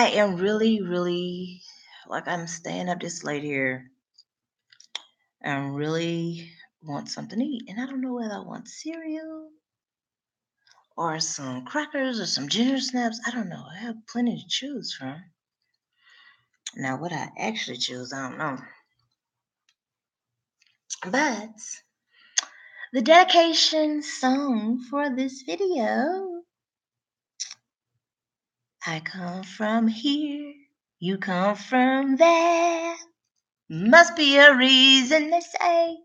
I am really like I'm staying up this late here and really want something to eat. And I don't know whether I want cereal or some crackers or some ginger snaps. I don't know. I have plenty to choose from. Now, what I actually choose, I don't know. But the dedication song for this video, I come from here, you come from there. Must be a reason, they say.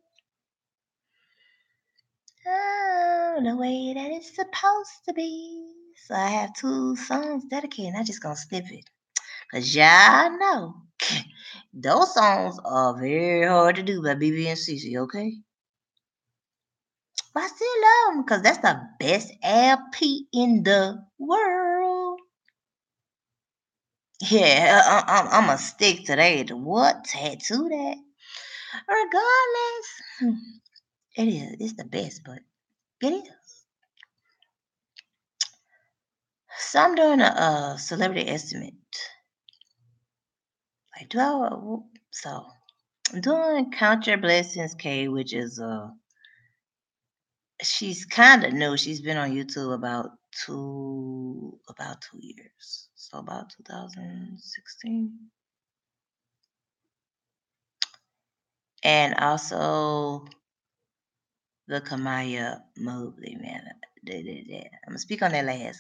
Oh, the way that it's supposed to be. So I have 2 songs dedicated, and I just gonna snip it. Cause y'all know those songs are very hard to do by Bebe and Cece, okay? But I still love them because that's the best LP in the world. Yeah, I'm going to stick to that. What? Tattoo that? Regardless, it is. It's the best, but it is. So I'm doing a celebrity estimate. Like, so I'm doing CountYourBlessingsKay, which is she's kind of new. She's been on YouTube about 2 years. So about 2016. And also the Kamiyah Mobley, man. I'm gonna speak on that last.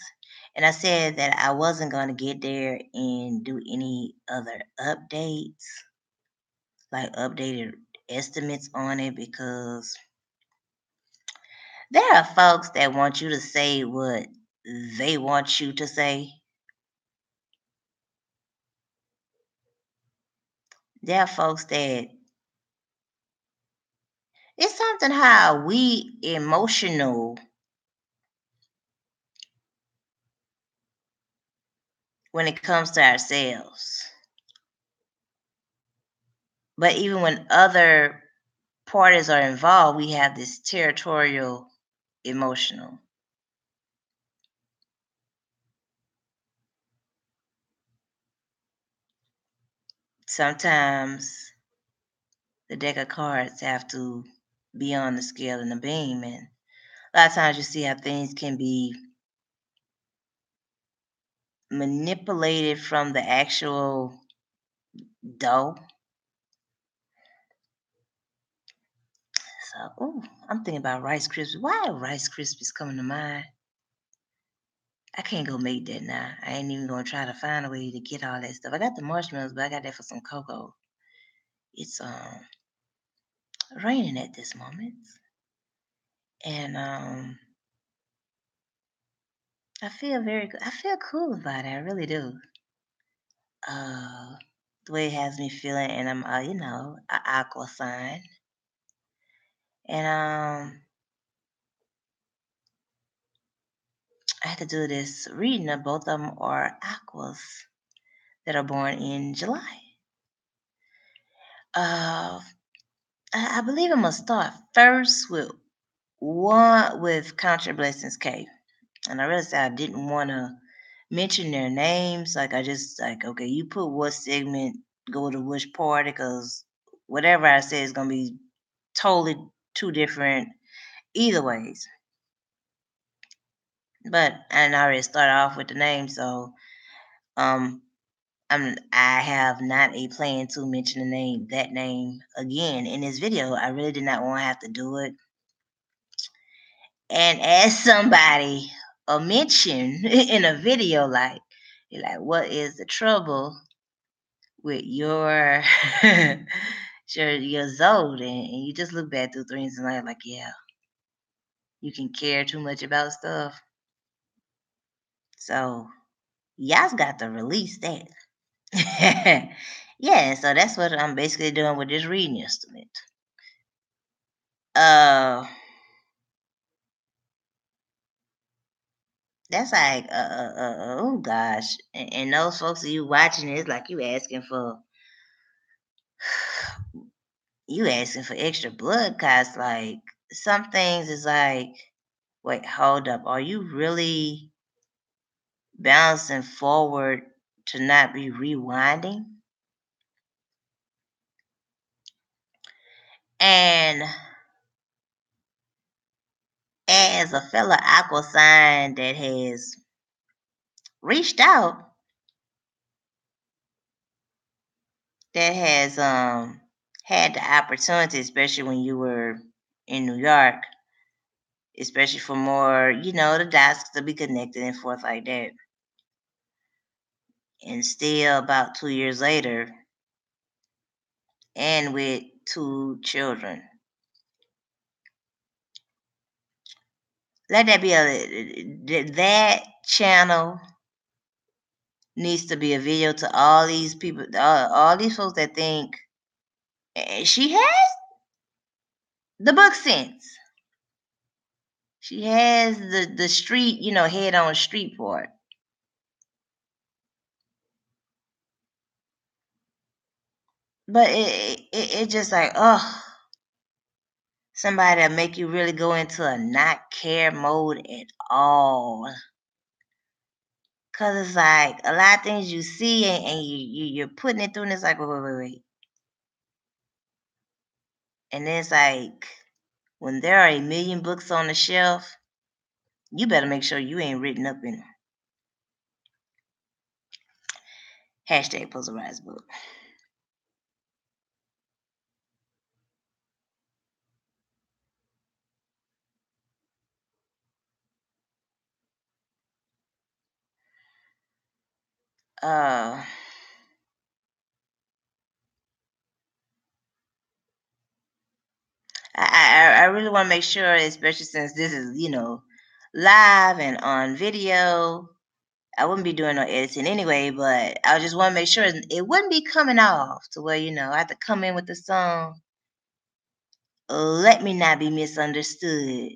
And I said that I wasn't gonna get there and do any other updates, like updated estimates on it, because there are folks that want you to say what they want you to say. There are folks that it's something how we emotional when it comes to ourselves. But even when other parties are involved, we have this territorial emotional. Sometimes the deck of cards have to be on the scale and the beam, and a lot of times you see how things can be manipulated from the actual dough. So, ooh, I'm thinking about Rice Krispies. Why are Rice Krispies coming to mind? I can't go make that now. I ain't even gonna try to find a way to get all that stuff. I got the marshmallows, but I got that for some cocoa. It's raining at this moment, and I feel very good. I feel cool about it. I really do. Uh, the way it has me feeling, and I'm an Aqua sign, and I had to do this reading of both of them are aquas that are born in July. Uh, I believe I'm gonna start first with CountYourBlessingsKay, and I realized that I didn't want to mention their names. Like I just like okay, you put what segment, go to which party, because whatever I say is gonna be totally two different either ways. But I already started off with the name, so um I have not a plan to mention that name again in this video. I really did not want to have to do it. And as somebody mentioned in a video, like, you're like, what is the trouble with your your Zod? And you just look back through things and like, yeah, you can care too much about stuff. So y'all's got to release that. Yeah, so that's what I'm basically doing with this reading estimate. Uh, that's like, oh gosh, and those folks of you watching it, it's like you asking for extra blood, cause like some things is like, wait, hold up, are you really bouncing forward to not be rewinding. And as a fellow Aqua Sign that has reached out, that has had the opportunity, especially when you were in New York, especially for more, the dots to be connected and forth like that. And still about 2 years later, and with 2 children. Let that be that channel needs to be a video to all these people, all these folks that think she has the book sense. She has the street, head on street part. But it just like, somebody that make you really go into a not care mode at all. Cause it's like a lot of things you see and you're putting it through, and it's like, wait. And it's like, when there are 1,000,000 books on the shelf, you better make sure you ain't written up in them. Hashtag polarized book. I really want to make sure, especially since this is, live and on video. I wouldn't be doing no editing anyway, but I just want to make sure it wouldn't be coming off to where, I have to come in with the song. Let me not be misunderstood.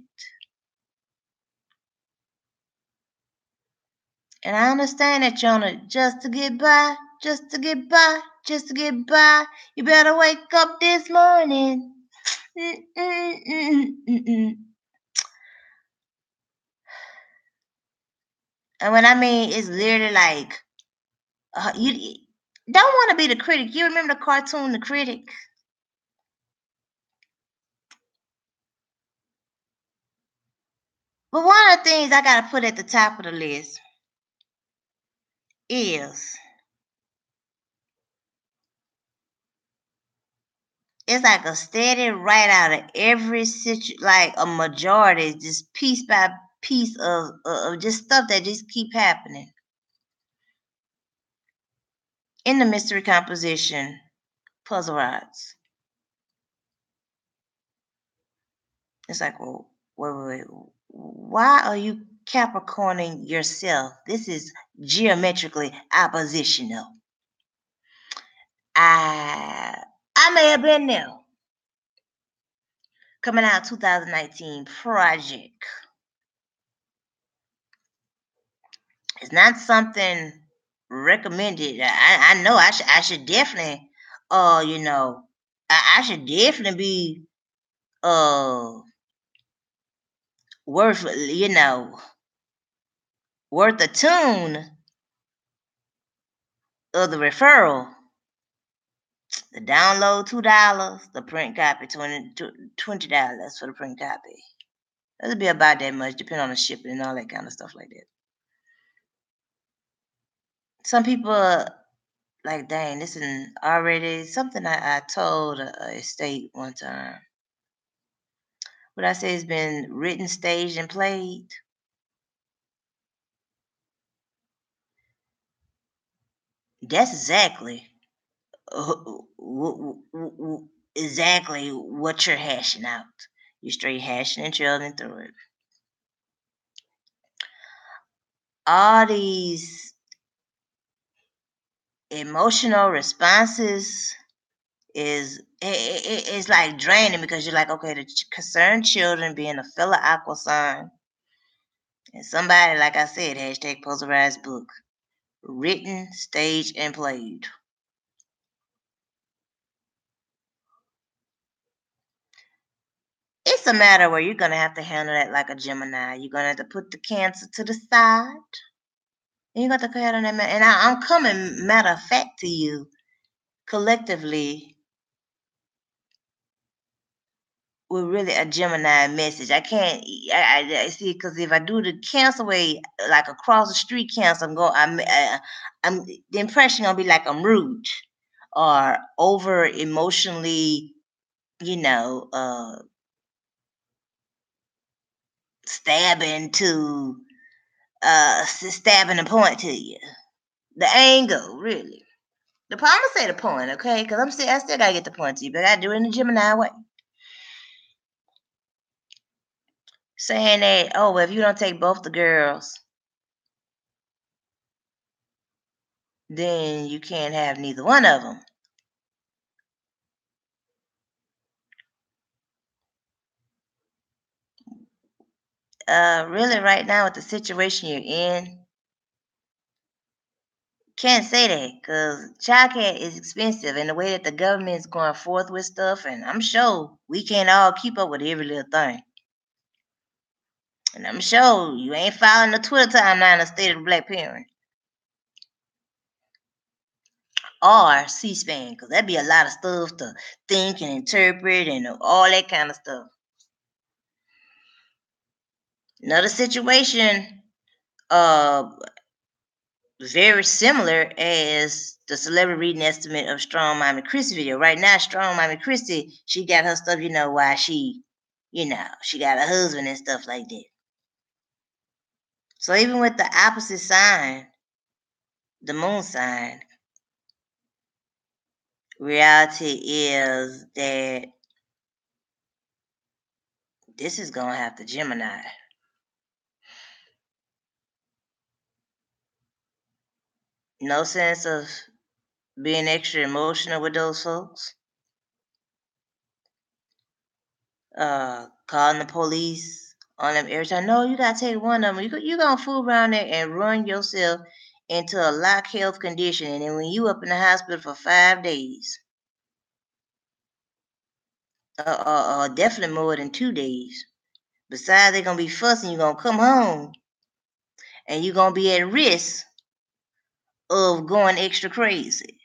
And I understand that, Jonah, just to get by, just to get by, just to get by, you better wake up this morning. And when I mean, it's literally like, you don't want to be the critic. You remember the cartoon, The Critic? But one of the things I got to put at the top of the list is, it's like a steady right out of every like a majority, just piece by piece of just stuff that just keep happening in the mystery composition puzzle rods. It's like, well, wait. Why are you Capricorning yourself? This is geometrically oppositional. I may have been there. Coming out 2019 project. It's not something recommended. I know I should definitely I should definitely be worth worth a tune of the referral. The download $2, the print copy $20 for the print copy. That'll be about that much, depending on the shipping and all that kind of stuff like that. Some people like, dang, this is already something I told a estate one time. What I say has been written, staged, and played. That's exactly exactly what you're hashing out. You're straight hashing and drilling through it. All these emotional responses it's like draining, because you're like, okay, the concerned children being a fellow Aqua Sign, and somebody, like I said, hashtag polarized book, written, staged, and played. It's a matter where you're going to have to handle that like a Gemini. You're going to have to put the Cancer to the side. You got to cut on that man. And I'm coming matter of fact to you collectively with really a Gemini message. I can't. I see because if I do the cancel way, like across the street cancel, I'm the impression gonna be like I'm rude or over emotionally, you know, stabbing to stabbing a point to you. The angle, really. I'm gonna say the point, okay? Because I still gotta get the point to you, but I gotta do it in the Gemini way. Saying that, oh, well, if you don't take both the girls, then you can't have neither one of them. Really, right now with the situation you're in, can't say that because childcare is expensive, and the way that the government is going forth with stuff, and I'm sure we can't all keep up with every little thing. And I'm sure you ain't following the Twitter timeline of State of the Black Parent or C-SPAN, because that'd be a lot of stuff to think and interpret and all that kind of stuff. Another situation, very similar as the celebrity reading estimate of Strong Mommy Christie video. Right now, Strong Mommy Christie, she got her stuff, why she, she got a husband and stuff like that. So even with the opposite sign, the moon sign, reality is that this is going to have to Gemini. No sense of being extra emotional with those folks. Calling the police on them every time. No, you gotta take one of them. You gonna fool around there and run yourself into a lock health condition, and then when you up in the hospital for 5 days, definitely more than 2 days. Besides, they're gonna be fussing. You're gonna come home, and you're gonna be at risk of going extra crazy.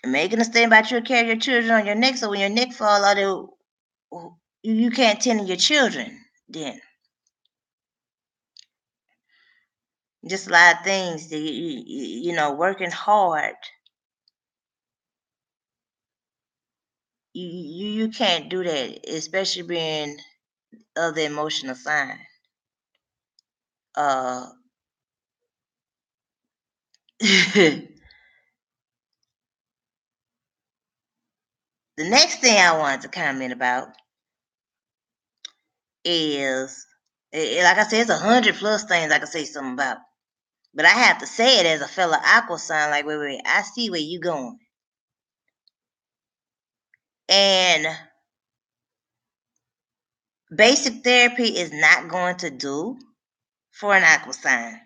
And making a statement about you carry your children on your neck, so when your neck fall out, you can't tend to your children then. Just a lot of things that working hard. You can't do that, especially being of the emotional sign. The next thing I wanted to comment about is, like I said, it's 100+ things I can say something about, but I have to say it as a fellow Aqua sign. Like, wait, I see where you going, and basic therapy is not going to do for an Aqua sign.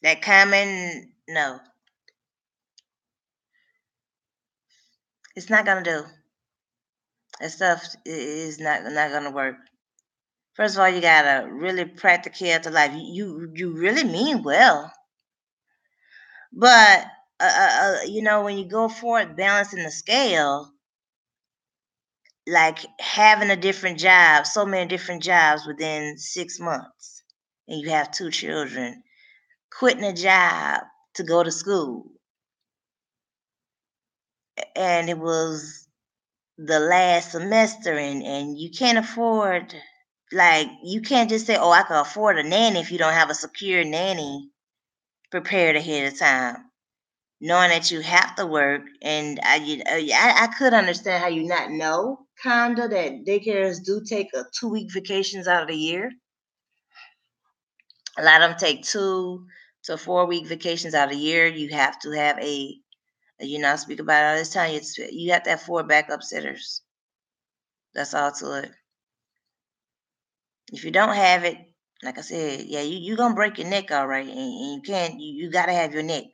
That comment, no, it's not gonna do. That stuff is not gonna work. First of all, you gotta really practice care to life. You really mean well, but when you go for it, balancing the scale, like having a different job, so many different jobs within 6 months, and you have 2 children, quitting a job to go to school, and it was the last semester, and you can't afford. Like, you can't just say, "Oh, I can afford a nanny," if you don't have a secure nanny prepared ahead of time, knowing that you have to work. And I could understand how you not know, kinda, that daycares do take a 2-week vacations out of the year. A lot of them take 2 to 4 week vacations out of the year. You have to have I speak about it all this time. You have to have 4 backup sitters. That's all to it. If you don't have it, like I said, yeah, you gonna break your neck, all right, and you can't. You gotta have your neck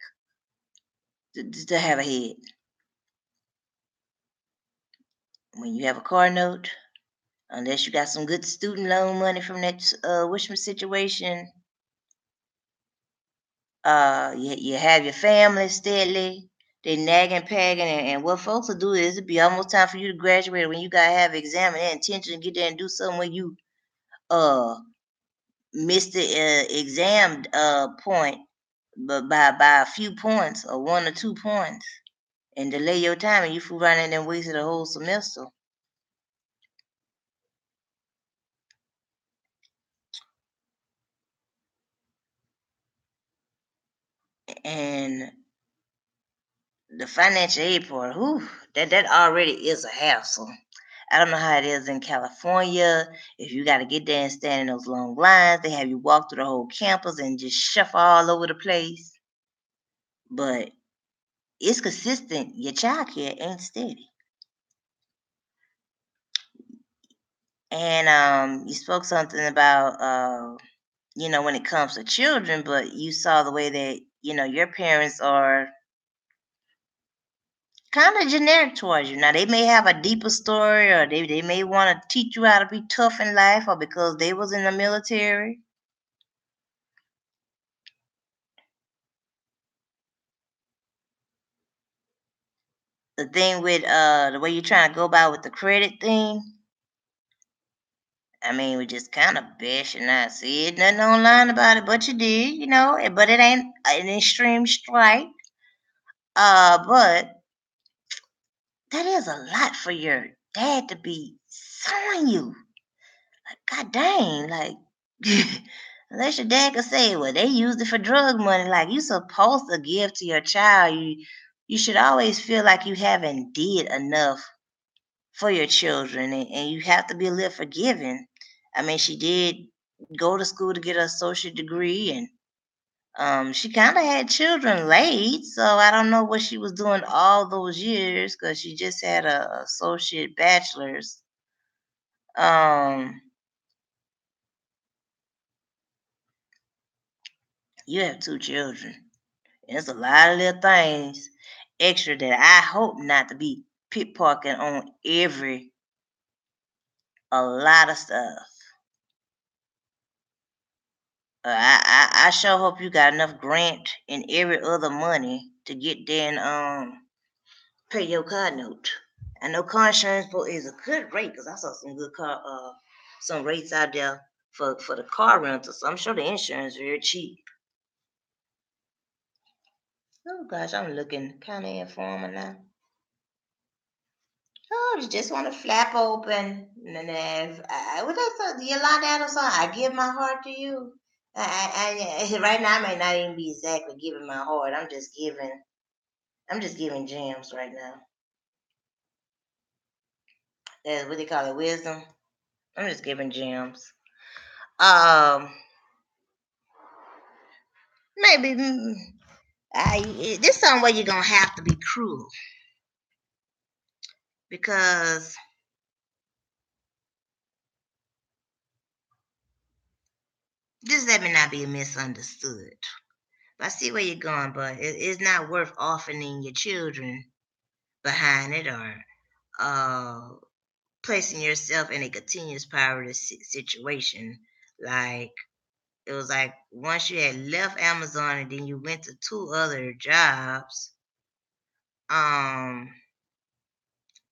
to have a head. When you have a car note, Unless you got some good student loan money from that Wishman situation. You have your family steadily. They nagging, pagging, and what folks will do is it be almost time for you to graduate when you gotta have exam and their intention to get there and do something when you uh missed the exam point, but by a few points or 1 or 2 points, and delay your time, and you fool around and then wasted a whole semester. And the financial aid part, whew, that already is a hassle. I don't know how it is in California. If you got to get there and stand in those long lines, they have you walk through the whole campus and just shuffle all over the place. But it's consistent. Your child care ain't steady. And you spoke something about when it comes to children, but you saw the way that your parents are kind of generic towards you. Now they may have a deeper story, or they may want to teach you how to be tough in life, or because they was in the military. The thing with the way you're trying to go about with the credit thing, I mean, we just kind of bashing out. See, it nothing online about it, but you did, but it ain't an extreme strike. But that is a lot for your dad to be suing you. Like, god dang, like unless your dad could say, well, they used it for drug money, like you supposed to give to your child. You should always feel like you haven't did enough for your children, and you have to be a little forgiving. I mean, she did go to school to get her associate degree, and she kind of had children late, so I don't know what she was doing all those years because she just had a associate bachelor's. Um, you have 2 children. And it's a lot of little things extra that I hope not to be pickpocketing on a lot of stuff. I sure hope you got enough grant and every other money to get there and pay your car note. I know car insurance is a good rate because I saw some rates out there for the car rental. So I'm sure the insurance is very cheap. Oh gosh, I'm looking kind of informal now. Oh, you just want to flap open. And then what that's Yolanda or something. I give my heart to you. Right now I may not even be exactly giving my heart. I'm just giving gems right now. That's what they call it, wisdom. I'm just giving gems. Um, maybe this something where you're gonna have to be cruel because just let me not be misunderstood. I see where you're going, but it's not worth orphaning your children behind it, or uh, placing yourself in a continuous poverty situation. Like it was like once you had left Amazon and then you went to 2 other jobs, um,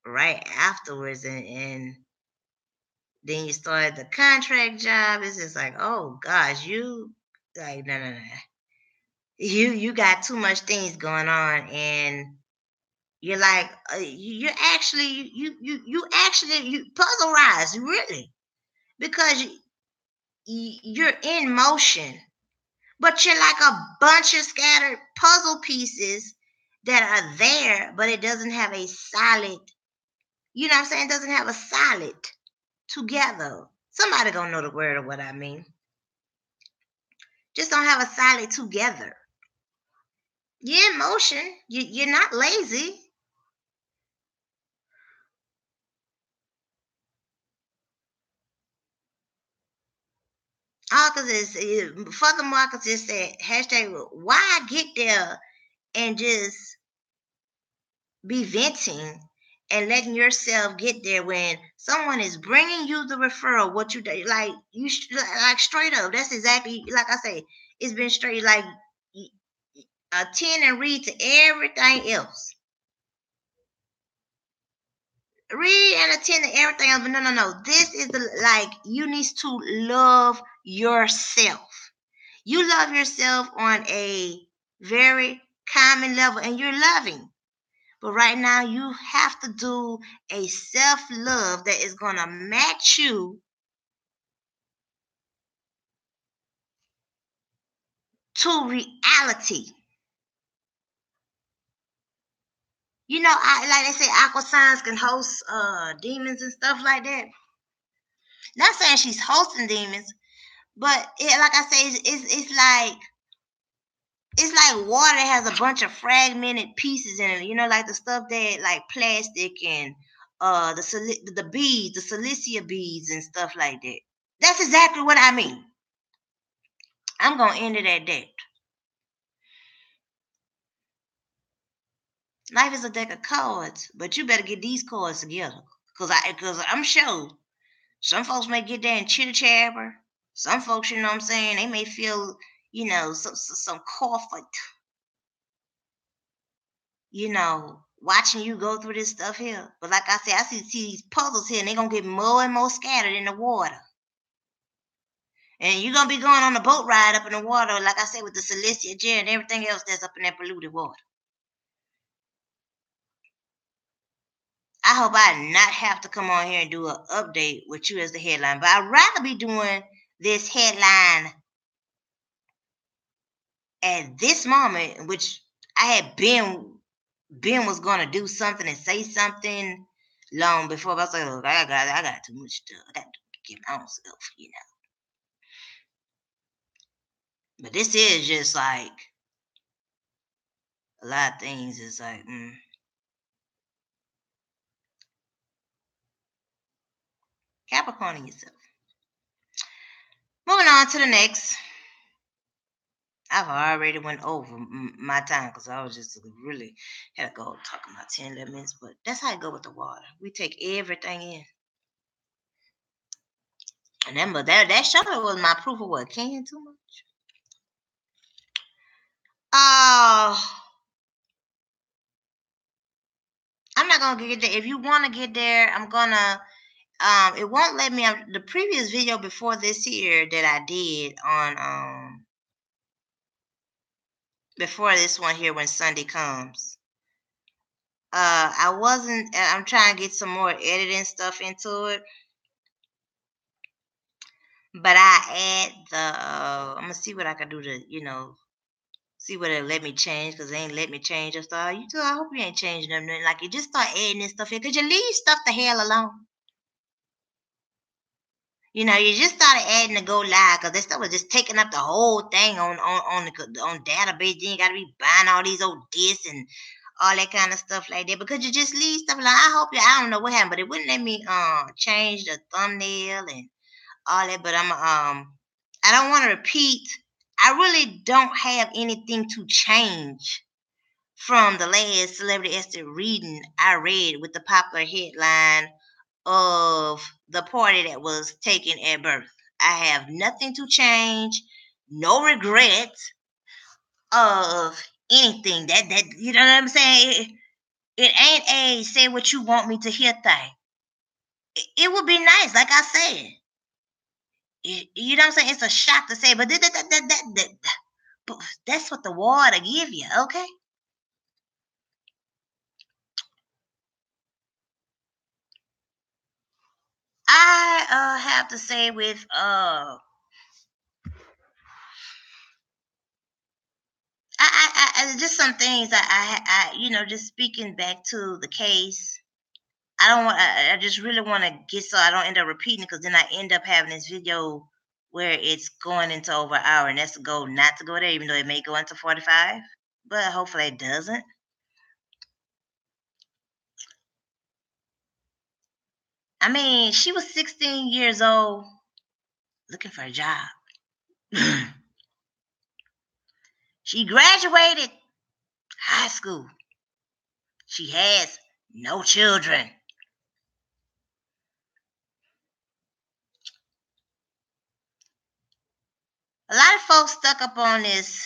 right afterwards, and then you started the contract job. It's just like, oh gosh, you like no. You got too much things going on, and you're like you're actually you puzzle really, because you're in motion, but you're like a bunch of scattered puzzle pieces that are there, but it doesn't have a solid, you know what I'm saying? It doesn't have a solid together. Somebody gonna know the word of what I mean. Just don't have a solid together. You're in motion. You're not lazy. All because furthermore, I could just say hashtag why get there and just be venting and letting yourself get there when someone is bringing you the referral, what you like, like straight up. That's exactly like I say. It's been straight like attend and read to everything else. Read and attend to everything else, but no. This is like you need to love yourself. You love yourself on a very common level, and you're loving. But right now, you have to do a self-love that is going to match you to reality. You know, like they say, Aqua Signs can host demons and stuff like that. Not saying she's hosting demons, but like I say, it's like water that has a bunch of fragmented pieces in it. You know, like the stuff that like plastic and the beads, the silicia beads and stuff like that. That's exactly what I mean. I'm gonna end it at that. Life is a deck of cards, but you better get these cards together. Cause I'm sure some folks may get there and chitter chabber. Some folks, you know what I'm saying, they may feel, some comfort, watching you go through this stuff here. But like I said, I see these puzzles here and they're gonna get more and more scattered in the water. And you're gonna be going on a boat ride up in the water, like I said, with the Celestia Gel and everything else that's up in that polluted water. I hope I not have to come on here and do an update with you as the headline, but I'd rather be doing this headline at this moment, which I had been was gonna do something and say something long before. But I was like, look, I got too much stuff. I got to get my own stuff. But this is just like a lot of things. It's like, Capricorn yourself. Moving on to the next. I've already went over my time because I was just really had to go talking about 10, 11 minutes. But that's how I go with the water. We take everything in. And then, but that surely was my proof of what? Can too much? I'm not gonna get there. If you want to get there, I'm gonna. It won't let me. The previous video before this here that I did on before this one here when Sunday comes. I wasn't. I'm trying to get some more editing stuff into it. But I add the. I'm gonna see what I can do to see what it'll let me change because they ain't let me change or stuff. I hope you ain't changing them. Like you just start adding this stuff here. Could you leave stuff the hell alone? You just started adding the go live because that stuff was just taking up the whole thing on database. Then you got to be buying all these old discs and all that kind of stuff like that. Because you just leave stuff like I hope I don't know what happened, but it wouldn't let me change the thumbnail and all that. But I don't want to repeat. I really don't have anything to change from the last Celebrity Esther reading I read with the popular headline of the party that was taken at birth. I have nothing to change, no regrets of anything. That you know what I'm saying? It ain't a say what you want me to hear thing. It would be nice, like I said. You know what I'm saying? It's a shock to say, but that's what the water give you, okay? I have to say with just some things just speaking back to the case. I don't want. I just really want to get so I don't end up repeating it because then I end up having this video where it's going into over an hour, and that's the goal not to go there, even though it may go into 45. But hopefully it doesn't. I mean, she was 16 years old looking for a job. She graduated high school. She has No children. A lot of folks stuck up on this.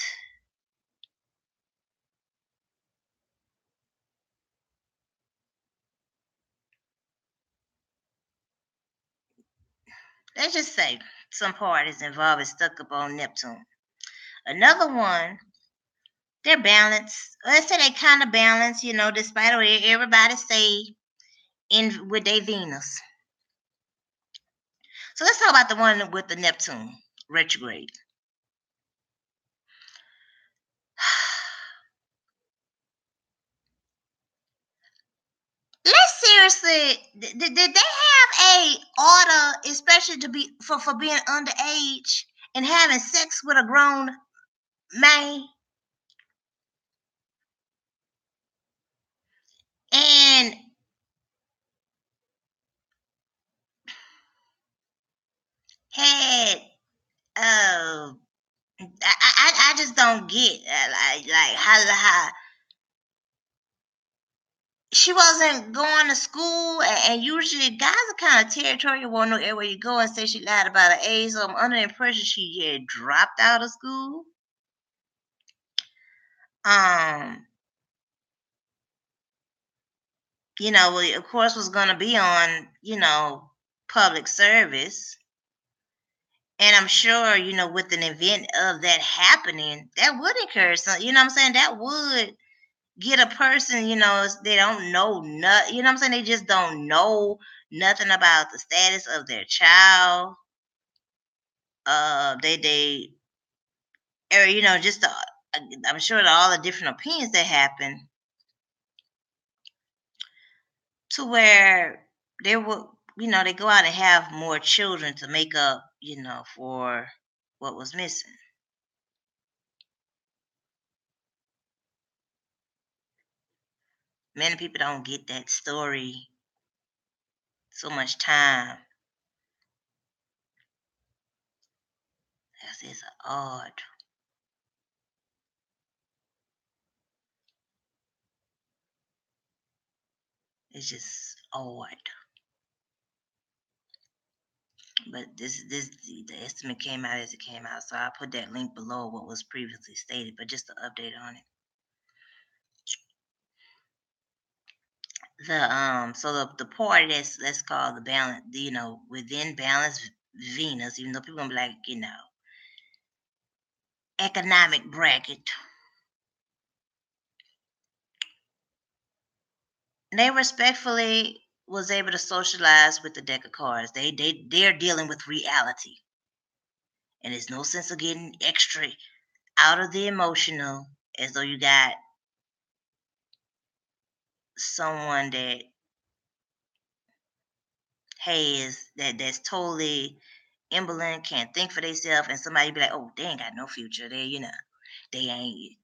Let's just say some parties involved is stuck up on Neptune. Another one, they're balanced. Let's say they kind of balanced, despite what everybody say in with their Venus. So let's talk about the one with the Neptune retrograde. Let's seriously, did they have a order, especially to be for being underage and having sex with a grown man? And had I just don't get like how she wasn't going to school, and usually guys are kind of territorial, won't know everywhere you go, and say she lied about her age. So I'm under the impression she had dropped out of school. Um, of course, was going to be on, public service. And I'm sure, with an event of that happening, that would encourage some, what I'm saying? That would get a person, they don't know nothing, what I'm saying? They just don't know nothing about the status of their child. They, or, just I'm sure that all the different opinions that happen to where they will, they go out and have more children to make up, for what was missing. Many people don't get that story so much time. It's odd. It's just odd. But this the estimate came out as it came out, so I'll put that link below what was previously stated, but just to update on it. The party that's let's call the balance, within balance Venus, even though people gonna be like, economic bracket. They respectfully was able to socialize with the deck of cards. They're dealing with reality. And there's no sense of getting extra out of the emotional as though you got someone that has that's totally indolent, can't think for themselves, and somebody be like, oh, they ain't got no future. They ain't.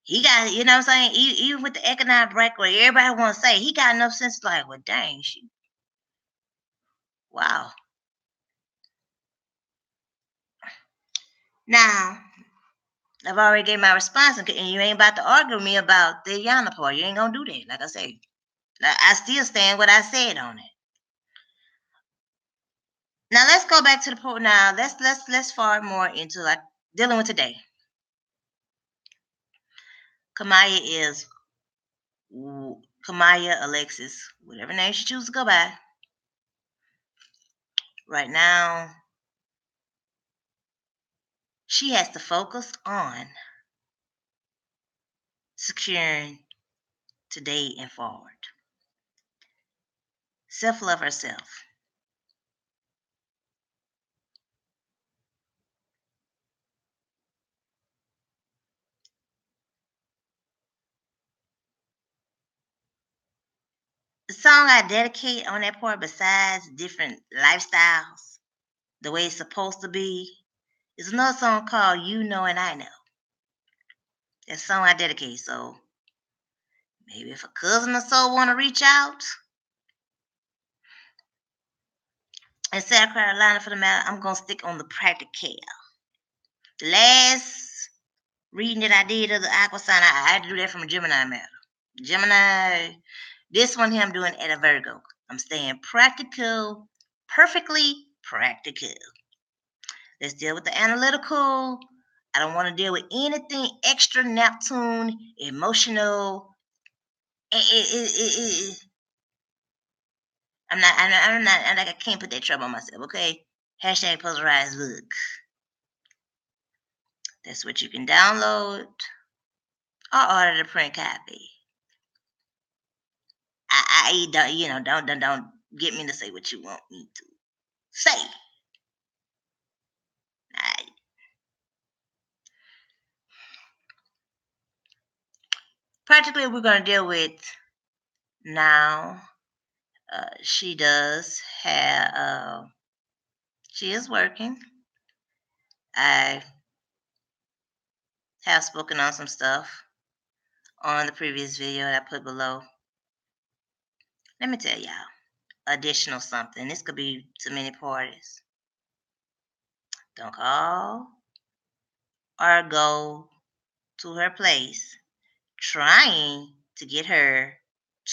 He got, what I'm saying? Even with the economic breakaway, everybody want to say he got enough sense. Like, well, dang, wow. Now, I've already gave my response, and you ain't about to argue with me about the Yana part. You ain't gonna do that. Like I say, I still stand what I said on it. Now let's go back to the point. Now let's far more into like dealing with today. Kamiyah is Kamiyah Alexis, whatever name she chooses to go by. Right now, she has to focus on securing today and forward. Self love herself. The song I dedicate on that part, besides different lifestyles, the way it's supposed to be, is another song called You Know and I Know. That song I dedicate. So maybe if a cousin or so want to reach out, in South Carolina for the matter, I'm going to stick on the practical. The last reading that I did of the Aqua Sign, I had to do that from a Gemini matter. Gemini, This one here I'm doing at a Virgo. I'm staying practical, perfectly practical. Let's deal with the analytical. I don't want to deal with anything extra Neptune, emotional. I can't put that trouble on myself, okay? Hashtag polarized book. That's what you can download or order the print copy. I don't get me to say what you want me to say. Practically, we're going to deal with now. She does have, she is working. I have spoken on some stuff on the previous video that I put below. Let me tell y'all additional something. This could be to many parties. Don't call or go to her place trying to get her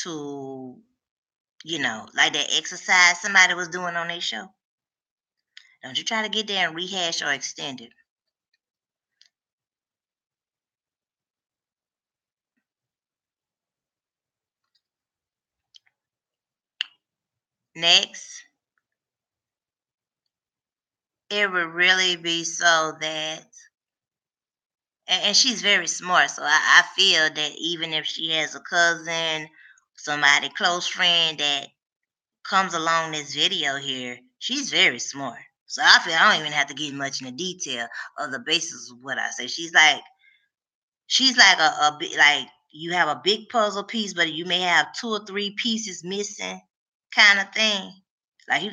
to, like that exercise somebody was doing on their show. Don't you try to get there and rehash or extend it. Next, it would really be so that, and she's very smart, so I feel that even if she has a cousin, somebody close friend that comes along this video here, she's very smart. So I feel I don't even have to get much in the detail of the basis of what I say. She's like a big, like you have a big puzzle piece, but you may have 2 or 3 pieces missing, kind of thing. Like you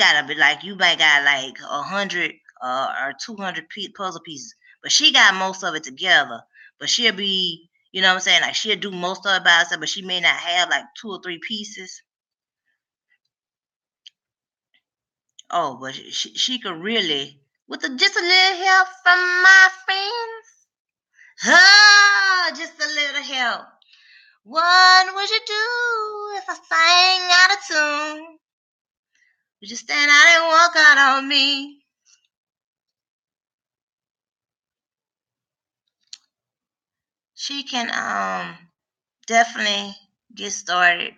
might got like 100 or 200 puzzle pieces, but she got most of it together. But she'll be, you know what I'm saying? Like she'll do most of it by herself, but she may not have like 2 or 3 pieces. Oh, but she could really, with just a little help from my friends. Just a little help. What would you do if I sang out of tune? Would you stand out and walk out on me? She can definitely get started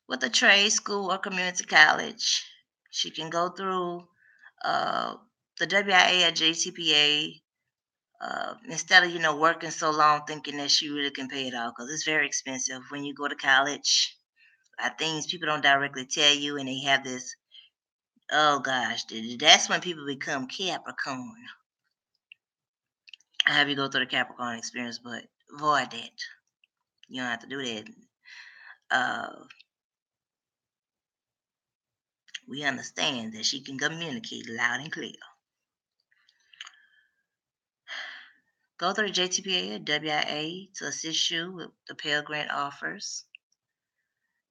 with a trade school or community college. She can go through the WIA or JTPA instead of working so long thinking that she really can pay it off, because it's very expensive when you go to college. Things people don't directly tell you, and they have this. Oh gosh, that's when people become Capricorn. I have you go through the Capricorn experience, but avoid that. You don't have to do that. We understand that she can communicate loud and clear. Go through the JTPA or WIA to assist you with the Pell Grant offers.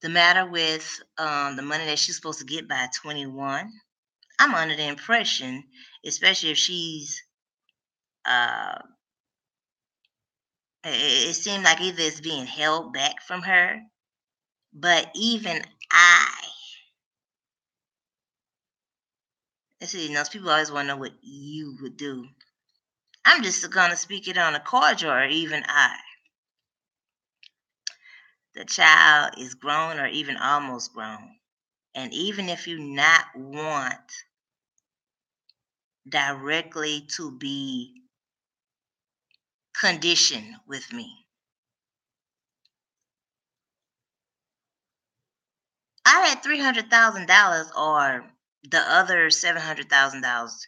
The matter with the money that she's supposed to get by 21, I'm under the impression, especially if she's, it seemed like either it's being held back from her, but even people always want to know what you would do. I'm just going to speak it on a cordial, or even the child is grown or even almost grown. And even if you not want directly to be conditioned with me, I had $300,000 or the other $700,000,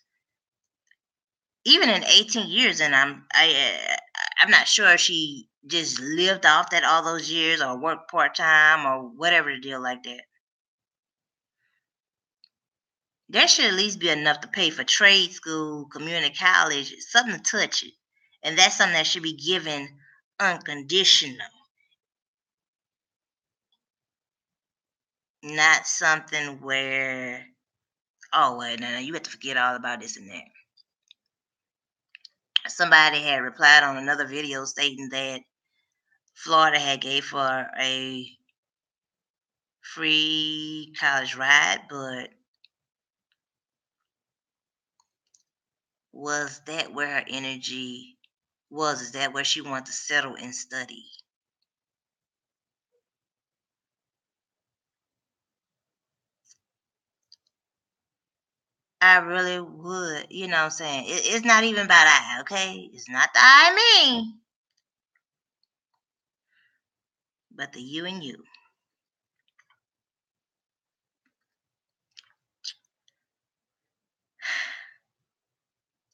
even in 18 years, and I'm not sure if she just lived off that all those years or worked part time or whatever the deal like that. There should at least be enough to pay for trade school, community college, something to touch it, and that's something that should be given unconditional, not something where, oh wait, no, you have to forget all about this and that. Somebody had replied on another video stating that Florida had gave her a free college ride, but was that where her energy was? Is that where she wanted to settle and study? I really would. You know what I'm saying? It's not even about I, okay? It's not the I me, but the you and you.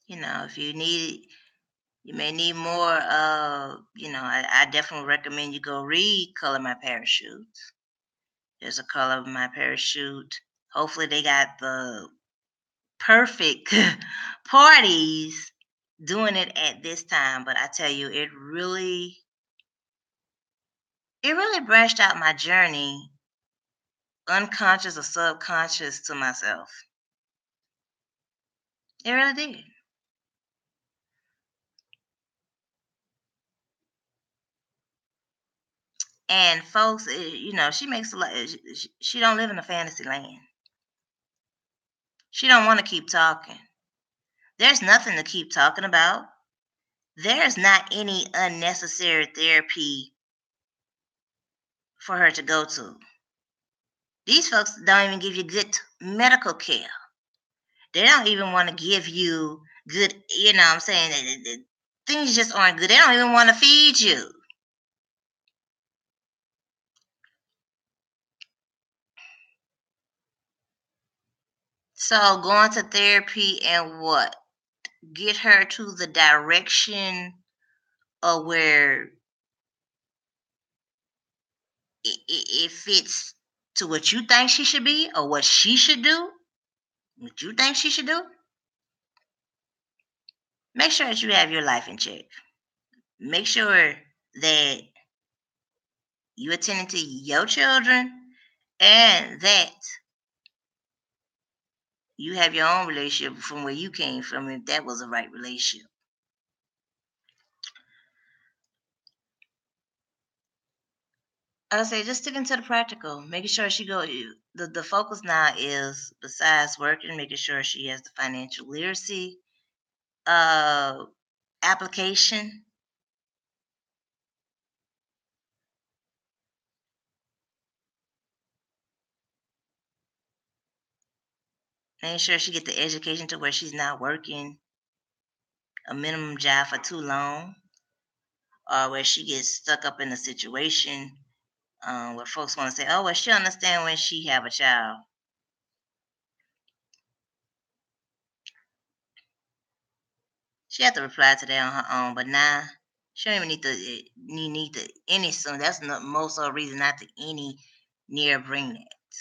You know, if you need, you may need more. I definitely recommend you go read Color My Parachutes. There's a Color My Parachute. Hopefully, they got the perfect parties doing it at this time. But I tell you, it really branched out my journey, unconscious or subconscious, to myself. It really did. And folks, she makes a lot. She don't live in a fantasy land. She don't want to keep talking. There's nothing to keep talking about. There's not any unnecessary therapy for her to go to. These folks don't even give you good medical care. They don't even want to give you good, what I'm saying? Things just aren't good. They don't even want to feed you. So going to therapy and what? Get her to the direction of where it fits to what you think she should be or what she should do. What you think she should do? Make sure that you have your life in check. Make sure that you attending to your children and that you have your own relationship from where you came from, if that was the right relationship. I would say just sticking to the practical, making sure she go. The focus now is, besides working, making sure she has the financial literacy uh, application, making sure she get the education to where she's not working a minimum job for too long, or where she gets stuck up in a situation where folks want to say, "Oh, well, she understand when she have a child." She had to reply to that on her own, but now she don't even need to any soon. That's not most of the reason not to any near bring that.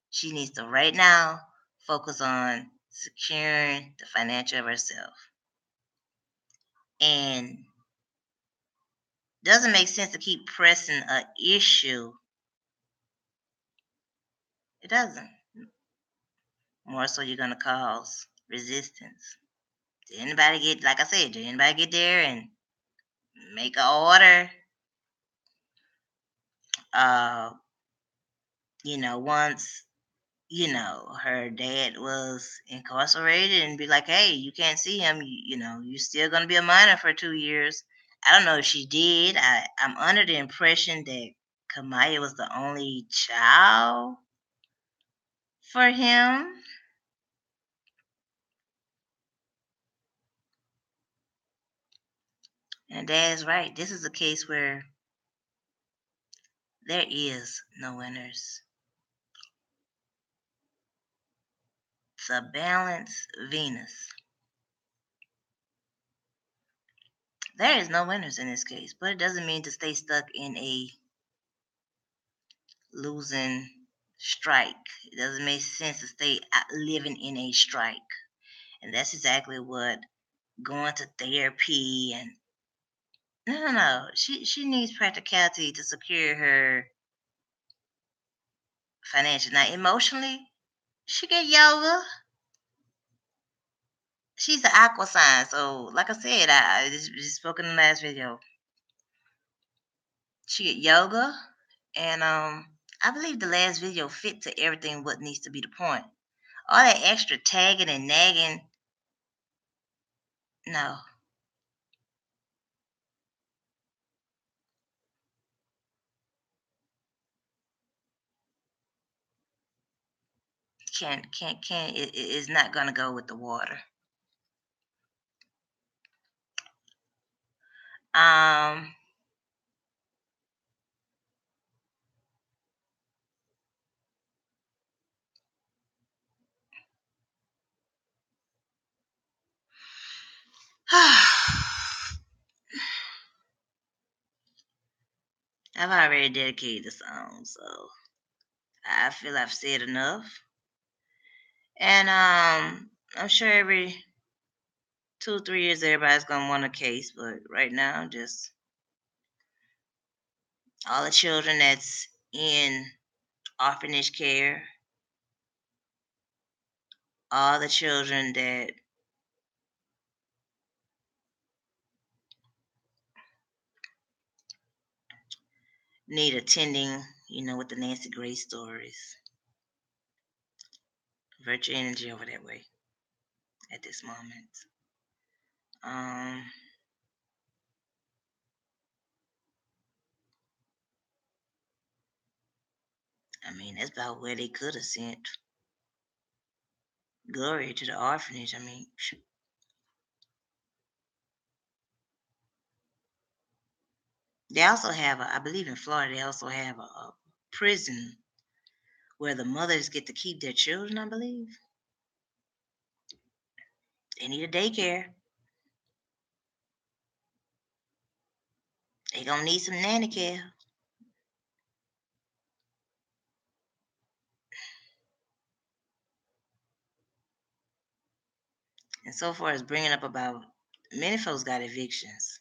She needs to right now focus on securing the financial of herself. And doesn't make sense to keep pressing a issue. It doesn't. More so, you're gonna cause resistance. Did anybody get, like I said, did anybody get there and make an order? Uh, once her dad was incarcerated, and be like, hey, you can't see him. You're still gonna be a minor for 2 years. I don't know if she did. I'm under the impression that Kamiyah was the only child for him. And dad's right. This is a case where there is no winners. It's a balanced Venus. There is no winners in this case, but it doesn't mean to stay stuck in a losing strike. It doesn't make sense to stay living in a strike. And that's exactly what going to therapy and no. She needs practicality to secure her financial. Now emotionally, she get yoga. She's an Aqua Sign, so like I said, I just spoke in the last video. She get yoga, and I believe the last video fit to everything what needs to be the point. All that extra tagging and nagging, no, can't. It is not gonna go with the water. Um, I've already dedicated the song, so I feel I've said enough. And I'm sure every 2 3 years everybody's gonna want a case, but right now just all the children that's in orphanage care, all the children that need attending, with the Nancy Grace stories. Virtue energy over that way at this moment. Um, I mean, that's about where they could have sent Glory to the orphanage. I mean, they also have, I believe in Florida, they also have a prison where the mothers get to keep their children, I believe. They need a daycare. They gonna need some nanny care. And so far as bringing up about many folks got evictions.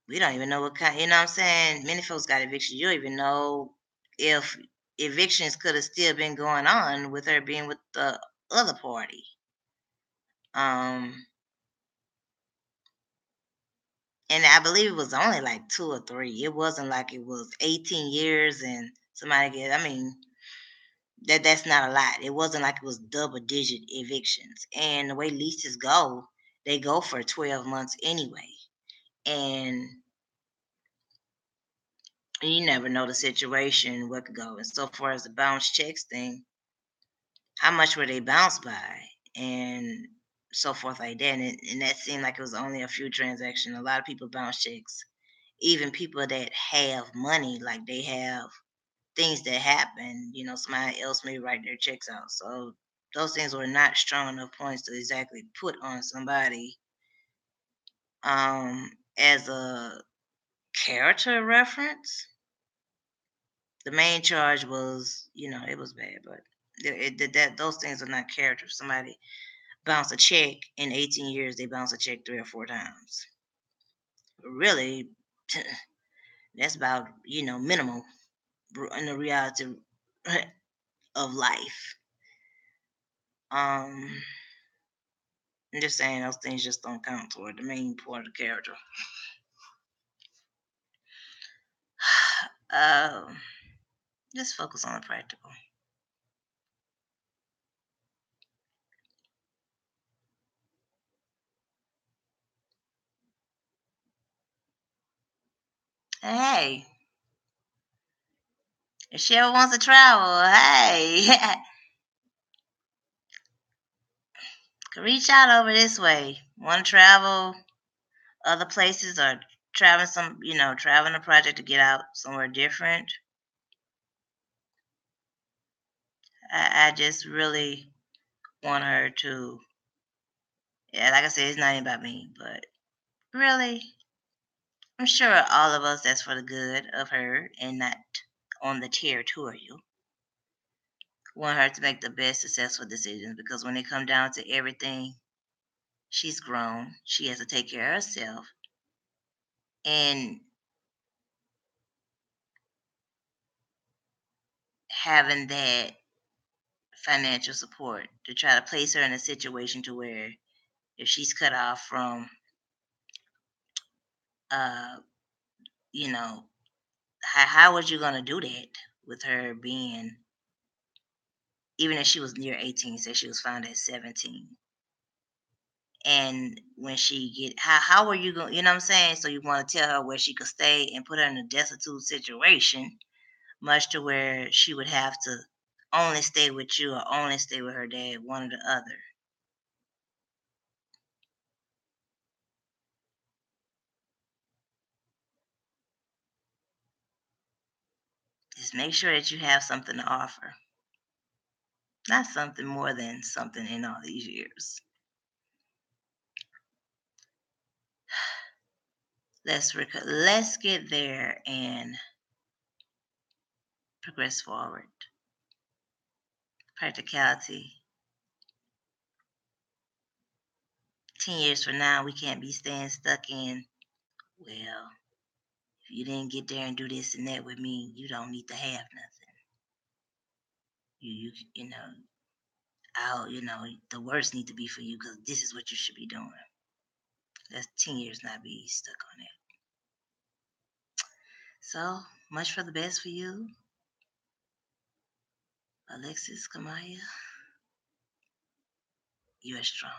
We don't even know what kind, you know what I'm saying? Many folks got evictions. You don't even know if evictions could have still been going on with her being with the other party. Um, and I believe it was only like 2 or 3. It wasn't like it was 18 years and somebody get. I mean, that's not a lot. It wasn't like it was double digit evictions. And the way leases go, they go for 12 months anyway. And you never know the situation, what could go. And so far as the bounce checks thing, how much were they bounced by? And so forth like that. And that seemed like it was only a few transactions. A lot of people bounce checks. Even people that have money, like they have things that happen, somebody else may write their checks out. So those things were not strong enough points to exactly put on somebody as a character reference. The main charge was, it was bad, but that those things are not character. Somebody bounce a check in 18 years, they bounce a check 3 or 4 times. Really, that's about minimal in the reality of life. Um, I'm just saying those things just don't count toward the main part of the character. um, just focus on the practical. Hey, if she ever wants to travel, hey, reach out over this way. Want to travel other places or traveling a project to get out somewhere different? I just really want her to, yeah, like I said, it's not even about me, but really, I'm sure all of us, that's for the good of her and not on the territorial. Want her to make the best successful decisions because when it comes down to everything, she's grown. She has to take care of herself. And having that financial support to try to place her in a situation to where if she's cut off from uh, you know, how was you gonna do that with her being, even if she was near 18, say she was found at 17. And when she get, how are you going, you know what I'm saying? So you want to tell her where she could stay and put her in a destitute situation, much to where she would have to only stay with you or only stay with her dad, one or the other. Just make sure that you have something to offer, not something more than something in all these years. Let's get there and progress forward. Practicality. 10 years from now, we can't be staying stuck in, well, if you didn't get there and do this and that with me, you don't need to have nothing. You know, the worst need to be for you because this is what you should be doing. That's 10 years not be stuck on it. So much for the best for you, Alexis Kamiyah. You are strong.